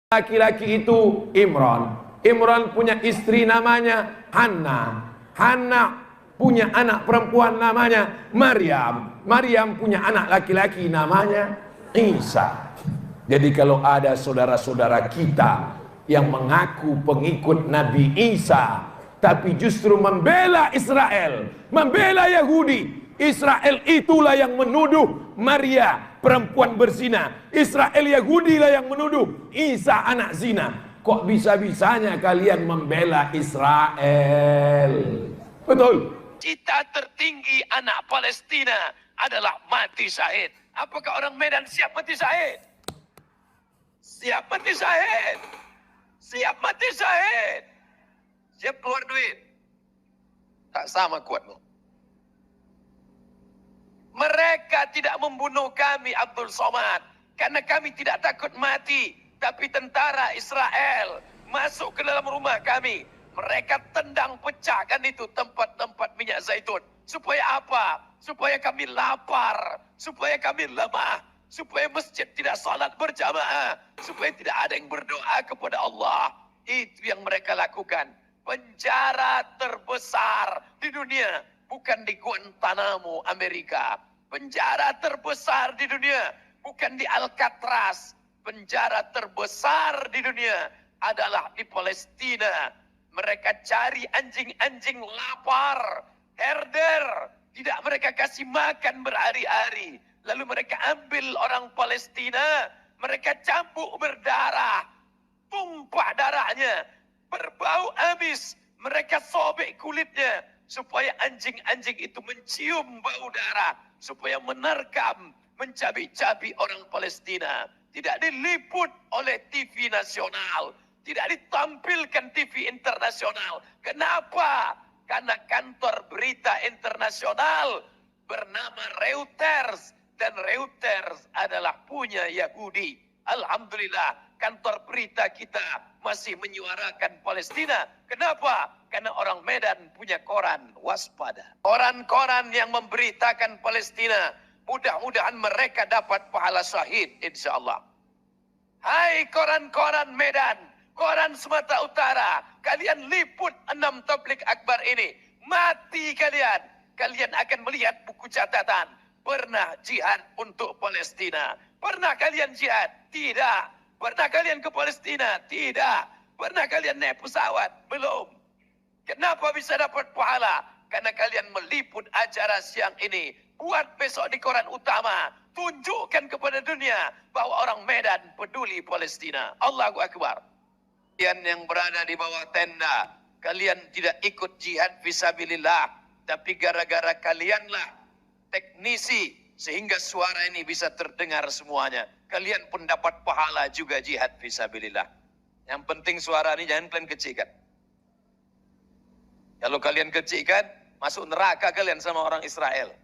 laki-laki itu Imran. Imran punya istri namanya Hanna. Hanna punya anak perempuan namanya Maryam. Maryam punya anak laki-laki namanya Isa. Jadi kalau ada saudara-saudara kita yang mengaku pengikut Nabi Isa, tapi justru membela Israel, membela Yahudi, Israel itulah yang menuduh Maria perempuan berzina, Israel Yahudi lah yang menuduh Isa anak zina. Kok bisa-bisanya kalian membela Israel? Betul. Cita tertinggi anak Palestina adalah mati syahid. Apakah orang Medan siap mati syahid? Siap mati syahid. Siap mati syahid. Siap keluar duit. Tak sama kuatmu. Mereka tidak membunuh kami, Abdul Somad, karena kami tidak takut mati. Tapi tentara Israel masuk ke dalam rumah kami. Mereka tendang pecahkan itu tempat-tempat minyak zaitun. Supaya apa? Supaya kami lapar. Supaya kami lemah. Supaya masjid tidak salat berjamaah. Supaya tidak ada yang berdoa kepada Allah. Itu yang mereka lakukan. Penjara terbesar di dunia bukan di Guantanamo, Amerika. Penjara terbesar di dunia bukan di Alcatraz. Penjara terbesar di dunia adalah di Palestina. Mereka cari anjing-anjing lapar, herder, tidak mereka kasih makan berhari-hari. Lalu mereka ambil orang Palestina, mereka cambuk berdarah, tumpah darahnya, berbau amis, mereka sobek kulitnya, supaya anjing-anjing itu mencium bau darah, supaya menerkam, mencabi-cabi orang Palestina. Tidak diliput oleh TV nasional, tidak ditampilkan TV internasional. Kenapa? Karena kantor berita internasional bernama Reuters, dan Reuters adalah punya Yahudi. Alhamdulillah, kantor berita kita masih menyuarakan Palestina. Kenapa? Karena orang Medan punya koran, waspada. Koran-koran yang memberitakan Palestina, mudah-mudahan mereka dapat pahala syahid, insya-Allah. Hai koran-koran Medan, koran Sumatera Utara, kalian liput 6 tabligh akbar ini. Mati kalian. Kalian akan melihat buku catatan. Pernah jihad untuk Palestina? Pernah kalian jihad? Tidak. Pernah kalian ke Palestina? Tidak. Pernah kalian naik pesawat? Belum. Kenapa bisa dapat pahala? Karena kalian meliput acara siang ini. Buat besok di koran utama. Tunjukkan kepada dunia bahwa orang Medan peduli Palestina. Allahu Akbar. Kalian yang berada di bawah tenda, kalian tidak ikut jihad fisabilillah, tapi gara-gara kalianlah teknisi sehingga suara ini bisa terdengar semuanya. Kalian pun dapat pahala juga jihad fisabilillah. Yang penting suara ini jangan kalian kecilkan. Kalau kalian kecilkan, masuk neraka kalian sama orang Israel.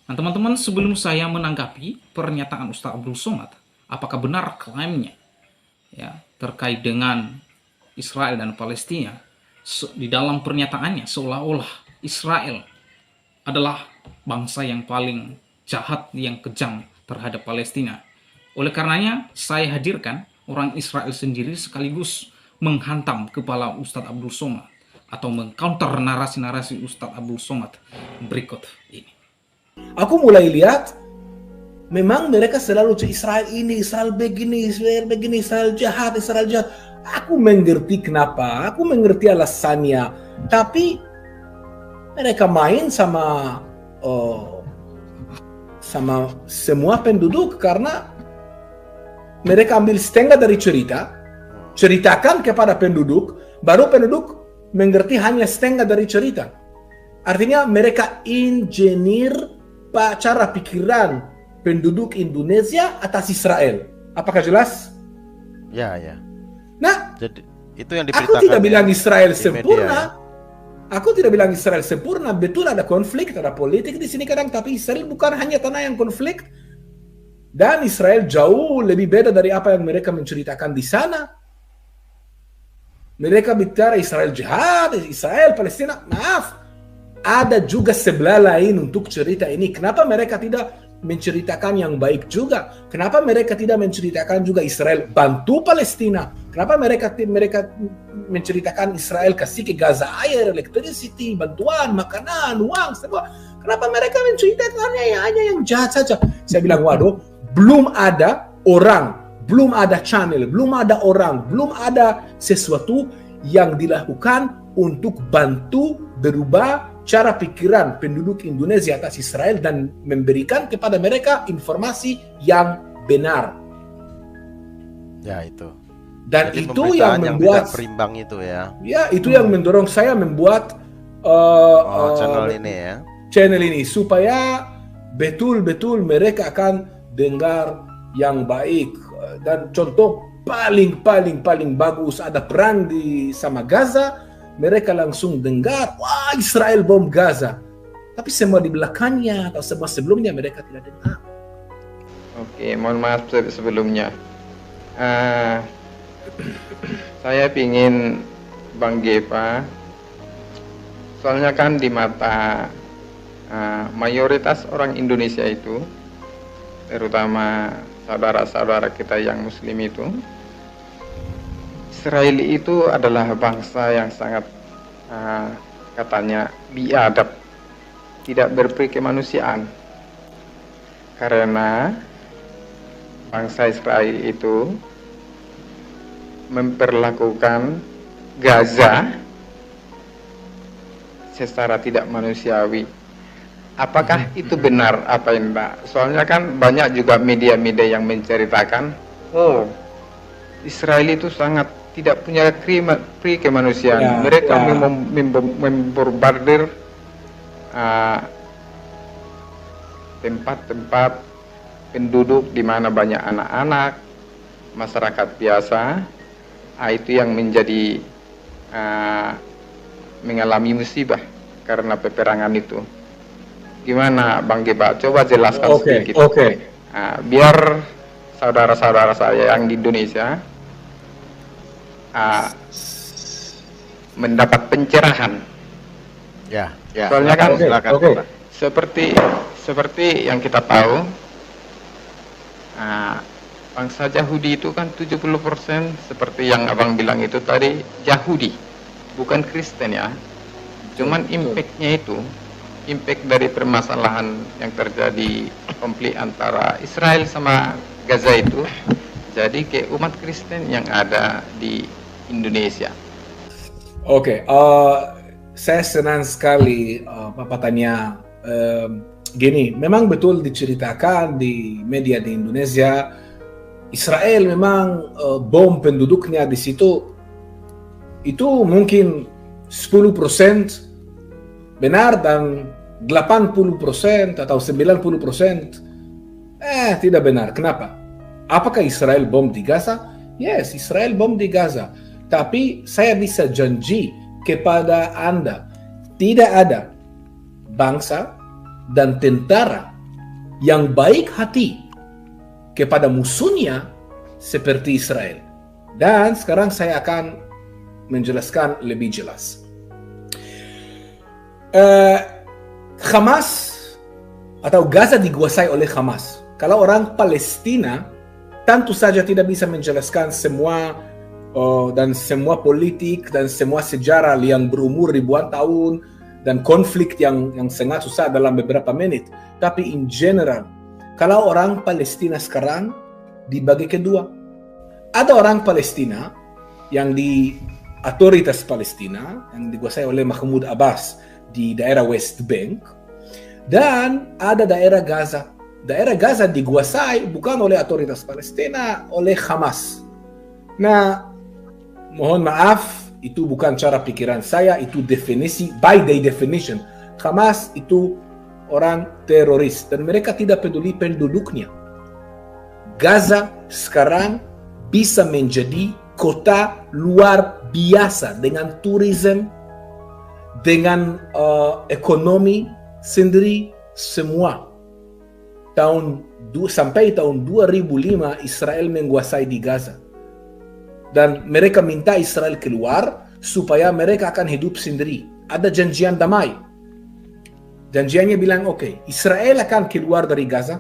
Nah teman-teman, sebelum saya menanggapi pernyataan Ustaz Abdul Somad, apakah benar klaimnya ya terkait dengan Israel dan Palestina, di dalam pernyataannya seolah-olah Israel adalah bangsa yang paling jahat, yang kejam terhadap Palestina. Oleh karenanya saya hadirkan orang Israel sendiri sekaligus menghantam kepala Ustaz Abdul Somad atau mengcounter narasi-narasi Ustaz Abdul Somad berikut ini. Aku mulai lihat memang mereka selalu Israel ini, Israel begini, Israel jahat, Israel jahat. Aku mengerti kenapa, aku mengerti alasannya. Tapi mereka main sama semua penduduk karena mereka ambil setengah dari cerita, ceritakan kepada penduduk, baru penduduk mengerti hanya setengah dari cerita. Artinya mereka engineer cara pikiran penduduk Indonesia atas Israel. Apakah jelas? Ya, ya. Nah, jadi itu yang diberitakan. Aku tidak bilang Israel sempurna. Media, ya? Aku tidak bilang Israel sempurna. Betul ada konflik, ada politik di sini kadang, tapi Israel bukan hanya tanah yang konflik. Dan Israel jauh lebih beda dari apa yang mereka menceritakan di sana. Mereka bicara Israel jihad, Israel Palestina. Maaf, ada juga sebelah lain untuk cerita ini. Kenapa mereka tidak menceritakan yang baik juga. Kenapa mereka tidak menceritakan juga Israel bantu Palestina? Kenapa mereka menceritakan Israel kasih ke Gaza air, electricity, bantuan, makanan, uang, semua? Kenapa mereka menceritakannya hanya yang jahat saja? Saya bilang, waduh, belum ada orang, belum ada channel, belum ada orang, belum ada sesuatu yang dilakukan untuk bantu berubah cara pikiran penduduk Indonesia atas Israel dan memberikan kepada mereka informasi yang benar. Ya itu. Dan Jadi itu yang membuat tidak berimbang itu ya. Ya, itu yang mendorong saya membuat Channel ini ya. channel ini supaya betul-betul mereka akan dengar yang baik. Dan contoh paling bagus ada perang di sama Gaza, mereka langsung dengar, wah Israel bom Gaza. Tapi semua di belakangnya atau semua sebelumnya mereka tidak dengar. Oke, mohon maaf sebelumnya. Saya ingin Bang Gepa, soalnya kan di mata mayoritas orang Indonesia itu, terutama saudara-saudara kita yang Muslim itu, Israel itu adalah bangsa yang sangat katanya biadab, tidak berperi kemanusiaan, karena bangsa Israel itu memperlakukan Gaza secara tidak manusiawi. Apakah itu benar apa enggak? Soalnya kan banyak juga media-media yang menceritakan, oh Israel itu sangat tidak punya pri kemanusiaan. Mereka membombardir tempat-tempat penduduk di mana banyak anak-anak, masyarakat biasa. Itu yang menjadi mengalami musibah karena peperangan itu. Gimana Bang Gepa? Coba jelaskan sedikit. Biar saudara-saudara saya yang di Indonesia mendapat pencerahan. Ya. Soalnya kan Silakan. seperti yang kita tahu, bangsa Yahudi itu kan 70% seperti yang Abang bilang itu tadi Yahudi, bukan Kristen ya. Cuman impact dari permasalahan yang terjadi konflik antara Israel sama Gaza itu jadi ke umat Kristen yang ada di Indonesia. Saya senang sekali Bapak tanya. Gini, memang betul diceritakan di media di Indonesia, Israel memang bom penduduknya di situ itu mungkin 10% benar dan 80% atau 90% tidak benar. Kenapa? Apakah Israel bom di Gaza? Yes, Israel bom di Gaza. Tapi saya bisa janji kepada Anda, tidak ada bangsa dan tentara yang baik hati kepada musuhnya seperti Israel. Dan sekarang saya akan menjelaskan lebih jelas. Hamas atau Gaza dikuasai oleh Hamas. Kalau orang Palestina tentu saja tidak bisa menjelaskan semua dan semua politik dan semua sejarah yang berumur ribuan tahun dan konflik yang sangat susah dalam beberapa menit. Tapi in general, kalau orang Palestina sekarang dibagi kedua. Ada orang Palestina yang di otoritas Palestina yang dikuasai oleh Mahmoud Abbas di daerah West Bank, dan ada daerah Gaza. Daerah Gaza dikuasai bukan oleh otoritas Palestina, oleh Hamas. Nah, mohon maaf, itu bukan cara pikiran saya, itu definisi, by the definition. Hamas itu orang teroris dan mereka tidak peduli penduduknya. Gaza sekarang bisa menjadi kota luar biasa dengan turisme, dengan ekonomi sendiri semua. Sampai tahun 2005 Israel menguasai di Gaza. Dan mereka minta Israel keluar supaya mereka akan hidup sendiri. Ada janjian damai. Janjiannya bilang, oke, Israel akan keluar dari Gaza,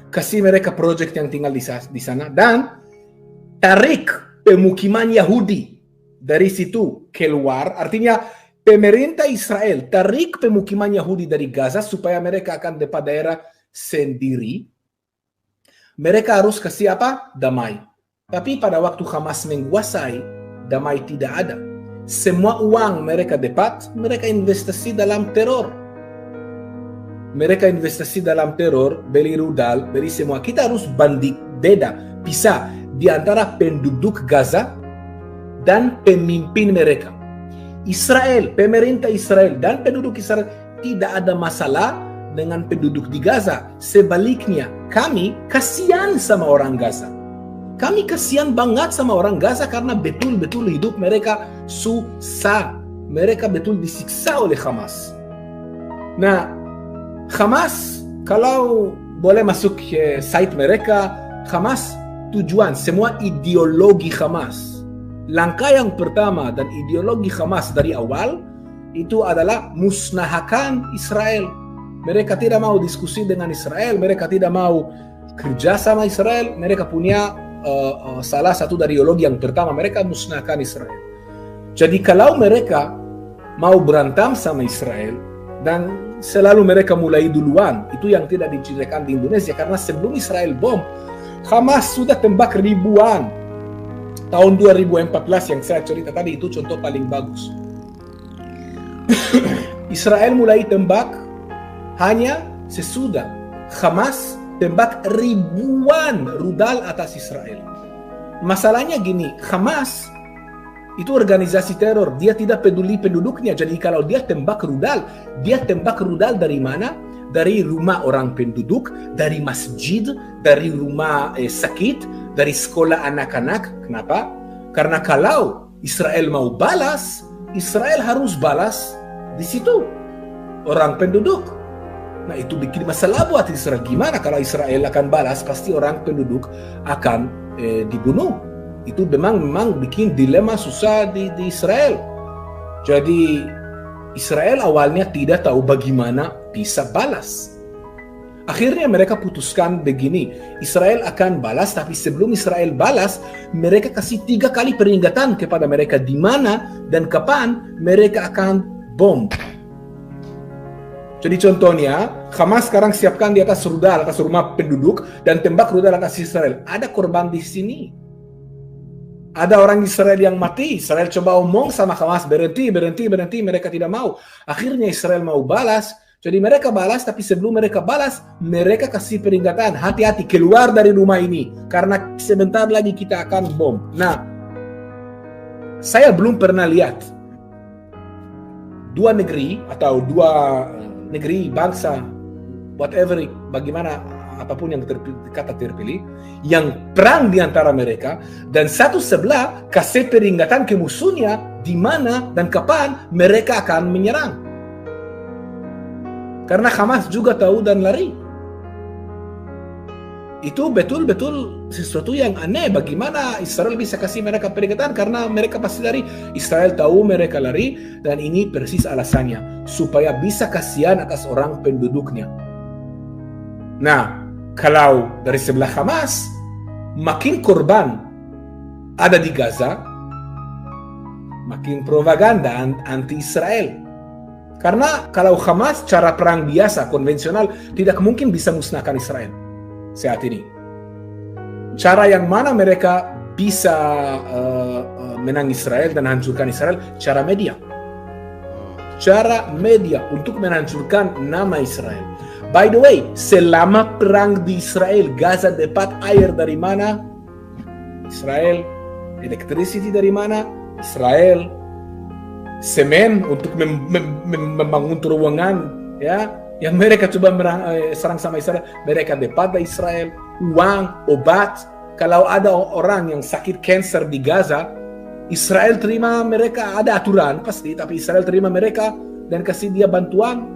kasih mereka proyek yang tinggal di sana, dan tarik pemukiman Yahudi dari situ keluar. Artinya pemerintah Israel tarik pemukiman Yahudi dari Gaza supaya mereka akan dapat daerah sendiri. Mereka harus kasih apa? Damai. Tapi pada waktu Hamas menguasai, damai tidak ada. Semua uang mereka dapat, mereka investasi dalam teror. Mereka investasi dalam teror, beli rudal, beli semua. Kita harus pisah di antara penduduk Gaza dan pemimpin mereka. Israel, pemerintah Israel dan penduduk Israel tidak ada masalah dengan penduduk di Gaza. Sebaliknya, kami kasihan sama orang Gaza. Kami kasihan banget sama orang Gaza karena betul-betul hidup mereka susah. Mereka betul disiksa oleh Hamas. Nah, Hamas, kalau boleh masuk ke site mereka, Hamas tujuan, semua ideologi Hamas. Langkah yang pertama dan ideologi Hamas dari awal itu adalah musnahkan Israel. Mereka tidak mau diskusi dengan Israel, mereka tidak mau kerja sama Israel, mereka punya salah satu dari ideologi yang pertama, mereka musnahkan Israel. Jadi kalau mereka mau berantem sama Israel, dan selalu mereka mulai duluan, itu yang tidak diceritakan di Indonesia, karena sebelum Israel bom, Hamas sudah tembak ribuan. Tahun 2014 yang saya cerita tadi itu contoh paling bagus. Israel mulai tembak hanya sesudah Hamas tembak ribuan rudal atas Israel. Masalahnya gini, Hamas itu organisasi teror, dia tidak peduli penduduknya. Jadi kalau dia tembak rudal dari mana? Dari rumah orang penduduk, dari masjid, dari rumah sakit, dari sekolah anak-anak. Kenapa? Karena kalau Israel mau balas, Israel harus balas di situ orang penduduk. Nah, itu bikin masalah buat Israel. Gimana kalau Israel akan balas, pasti orang penduduk akan dibunuh. Itu memang bikin dilema susah di Israel. Jadi Israel awalnya tidak tahu bagaimana bisa balas. Akhirnya mereka putuskan begini, Israel akan balas, tapi sebelum Israel balas, mereka kasih 3 kali peringatan kepada mereka di mana dan kapan mereka akan bom. Jadi contohnya, Hamas sekarang siapkan di atas rudal, atas rumah penduduk, dan tembak rudal atas Israel. Ada korban di sini. Ada orang Israel yang mati. Israel coba omong sama Hamas, berhenti, mereka tidak mau. Akhirnya Israel mau balas, jadi mereka balas, tapi sebelum mereka balas, mereka kasih peringatan, hati-hati, keluar dari rumah ini, karena sebentar lagi kita akan bom. Nah, saya belum pernah lihat 2 negeri, atau 2 negeri, bangsa, whatever, bagaimana, apapun yang kata terpilih, yang perang di antara mereka, dan satu sebelah kasih peringatan ke musuhnya di mana dan kapan mereka akan menyerang. Karena Hamas juga tahu dan lari. Itu betul-betul sesuatu yang aneh. Bagaimana Israel bisa kasih mereka peringatan? Karena mereka pasti lari. Israel tahu mereka lari, dan ini persis alasannya, supaya bisa kasihan atas orang penduduknya. Nah, kalau dari sebelah Hamas, makin korban ada di Gaza, makin propaganda anti-Israel. Karena kalau Hamas cara perang biasa, konvensional, tidak mungkin bisa musnahkan Israel saat ini. Cara yang mana mereka bisa menang Israel dan hancurkan Israel? Cara media. Cara media untuk menghancurkan nama Israel. By the way, selama perang di Israel, Gaza dapat air dari mana? Israel. Electricity dari mana? Israel. Semen untuk membangun terowongan, ya, yang mereka coba serang sama Israel, mereka dapat dari Israel. Uang, obat. Kalau ada orang yang sakit kanker di Gaza, Israel terima mereka, ada aturan pasti, tapi Israel terima mereka dan kasih dia bantuan.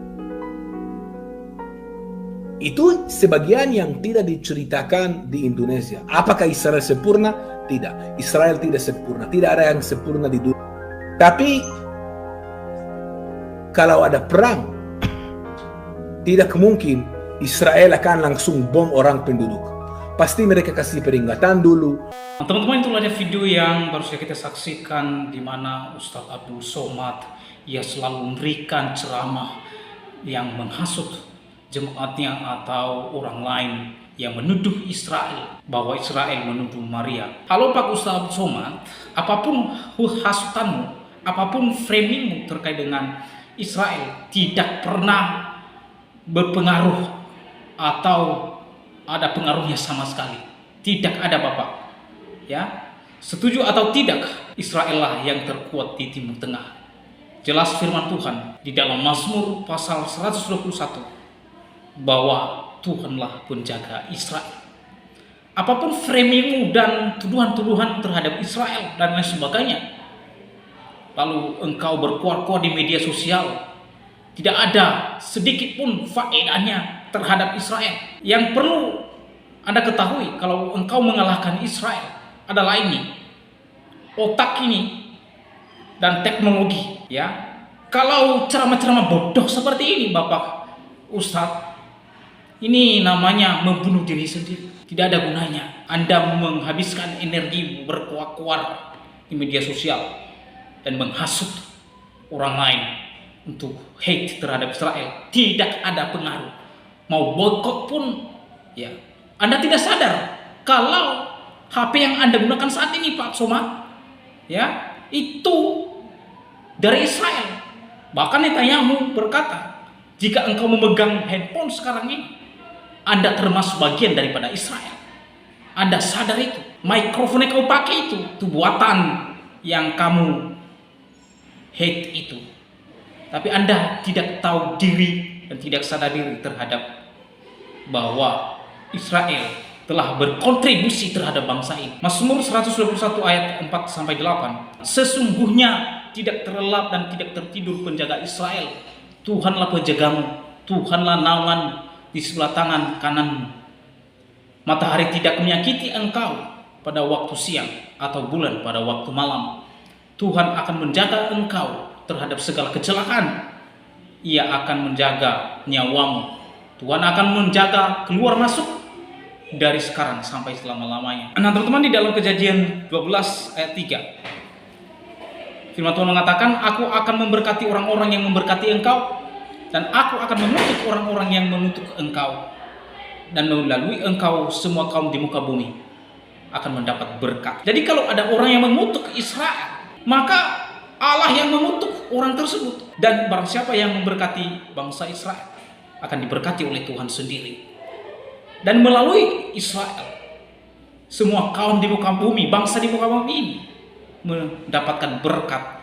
Itu sebagian yang tidak diceritakan di Indonesia. Apakah Israel sempurna? Tidak. Israel tidak sempurna. Tidak ada yang sempurna di dunia. Tapi kalau ada perang, tidak mungkin Israel akan langsung bom orang penduduk. Pasti mereka kasih peringatan dulu. Nah, teman-teman, itulah ada video yang baru saja kita saksikan di mana Ustadz Abdul Somad ia selalu memberikan ceramah yang menghasut jemaatnya atau orang lain yang menuduh Israel, bahwa Israel menuduh Maria. Halo Pak Ustadz Abdul Somad, apapun hasutanmu, apapun framingmu terkait dengan Israel tidak pernah berpengaruh atau ada pengaruhnya sama sekali. Tidak ada Bapak. Ya, setuju atau tidak, Israel lah yang terkuat di Timur Tengah. Jelas firman Tuhan di dalam Mazmur pasal 121 bahwa Tuhanlah penjaga Israel. Apapun framingmu dan tuduhan-tuduhan terhadap Israel dan lain sebagainya, lalu engkau berkuar-kuar di media sosial, tidak ada sedikit pun faedahnya terhadap Israel. Yang perlu Anda ketahui, kalau engkau mengalahkan Israel adalah ini, otak ini dan teknologi, ya. Kalau ceramah-ceramah bodoh seperti ini Bapak Ustadz, ini namanya membunuh diri sendiri. Tidak ada gunanya. Anda menghabiskan energi berkuar-kuar di media sosial dan menghasut orang lain untuk hate terhadap Israel. Tidak ada pengaruh. Mau boykot pun, ya, Anda tidak sadar kalau HP yang Anda gunakan saat ini Pak Somad, ya, itu dari Israel. Bahkan Netanyahu berkata, jika engkau memegang handphone sekarang ini, Anda termasuk bagian daripada Israel. Anda sadar itu. Mikrofon yang kau pakai itu buatan yang kamu hate itu. Tapi Anda tidak tahu diri dan tidak sadar diri terhadap bahwa Israel telah berkontribusi terhadap bangsa ini. Mazmur 121 ayat 4-8. Sesungguhnya tidak terlelap dan tidak tertidur penjaga Israel. Tuhanlah penjagamu, Tuhanlah naungan di sebelah tangan kananmu. Matahari tidak menyakiti engkau pada waktu siang atau bulan pada waktu malam. Tuhan akan menjaga engkau terhadap segala kecelakaan. Ia akan menjaga nyawamu. Tuhan akan menjaga keluar masuk dari sekarang sampai selama-lamanya. Nah teman-teman, di dalam Kejadian 12 ayat 3 firman Tuhan mengatakan, aku akan memberkati orang-orang yang memberkati engkau, dan aku akan mengutuk orang-orang yang mengutuk engkau, dan melalui engkau semua kaum di muka bumi akan mendapat berkat. Jadi kalau ada orang yang mengutuk Israel, maka Allah yang mengutuk orang tersebut. Dan barang siapa yang memberkati bangsa Israel akan diberkati oleh Tuhan sendiri. Dan melalui Israel, semua kaum di muka bumi, bangsa di muka bumi ini mendapatkan berkat.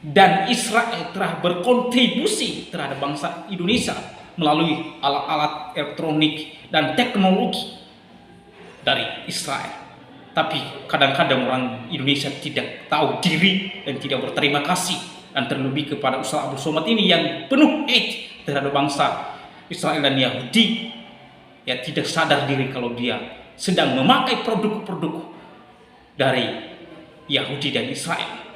Dan Israel telah berkontribusi terhadap bangsa Indonesia melalui alat-alat elektronik dan teknologi dari Israel. Tapi kadang-kadang orang Indonesia tidak tahu diri dan tidak berterima kasih, dan terlebih kepada Ustadz Abdul Somad ini yang penuh hate terhadap bangsa Israel dan Yahudi, ya, tidak sadar diri kalau dia sedang memakai produk-produk dari Yahudi dan Israel.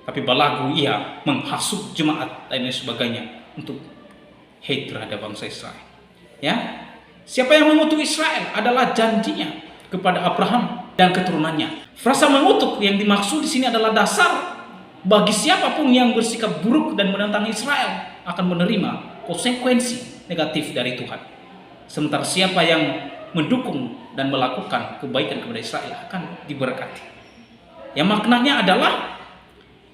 Tapi balagu ia menghasut jemaat dan lain sebagainya untuk hate terhadap bangsa Israel. Ya, siapa yang mengutuk Israel adalah janjinya kepada Abraham dan keturunannya. Frasa mengutuk yang dimaksud di sini adalah dasar bagi siapapun yang bersikap buruk dan menentang Israel akan menerima konsekuensi negatif dari Tuhan. Sementara siapa yang mendukung dan melakukan kebaikan kepada Israel akan diberkati. Yang maknanya adalah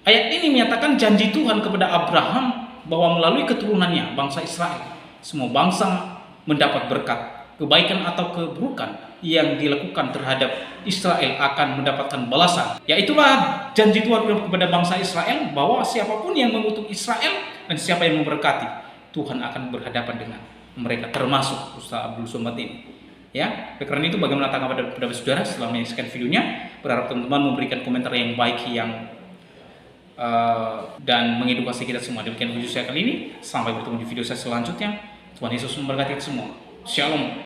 ayat ini menyatakan janji Tuhan kepada Abraham bahwa melalui keturunannya bangsa Israel, semua bangsa mendapat berkat. Kebaikan atau keburukan yang dilakukan terhadap Israel akan mendapatkan balasan. Yaitulah janji Tuhan kepada bangsa Israel bahwa siapapun yang mengutuk Israel dan siapa yang memberkati, Tuhan akan berhadapan dengan mereka, termasuk Ustadz Abdul Somad ini. Ya, karena itu bagaimana tanggapan pada saudara setelah menyaksikan videonya. Berharap teman-teman memberikan komentar yang baik dan mengedukasi kita semua. Demikian video saya kali ini. Sampai bertemu di video saya selanjutnya. Tuhan Yesus memberkati kita semua. Shalom.